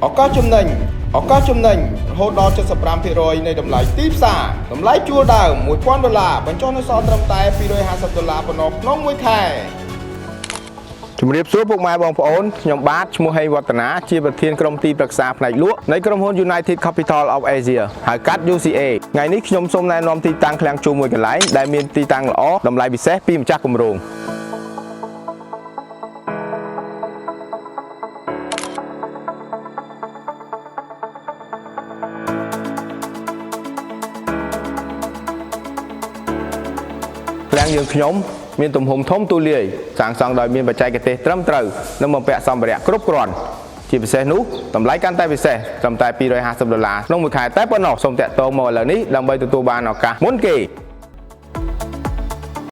ឱកាសចំណេញរហូតដល់ 75% នៃតម្លៃទីផ្សារតម្លៃជួលដើម $1000 បញ្ចុះនៅសល់ត្រឹមតែ $250 ប៉ុណ្ណោះក្នុងមួយខែជំរាបសួរពុកម៉ែបងប្អូនខ្ញុំបាទឈ្មោះហេងវឌ្ឍនាជាប្រធានក្រុមទីប្រឹក្សាផ្នែកលក់នៃក្រុមហ៊ុន United Capital of Asia ហៅកាត់ UCA ថ្ងៃនេះខ្ញុំសូមណែនាំទីតាំងឃ្លាំងជួលមួយកន្លែងដែលមានទីតាំងល្អតម្លៃពិសេសពីម្ចាស់គម្រោងឃ្លាំងយើងខ្ញុំមានទំហំធំទូលាយសាងសង់ដោយមានបច្ចេកទេសត្រឹមត្រូវនិងបំពាក់សម្ភារៈគ្រប់គ្រាន់ជាពិសេសនោះតម្លៃកាន់តែពិសេសត្រឹមតែ$250ក្នុងមួយខែតែប៉ុណ្ណោះសូមតាក់ទងមកឥឡូវនេះដើម្បីទទួលបានឱកាសមុនគេ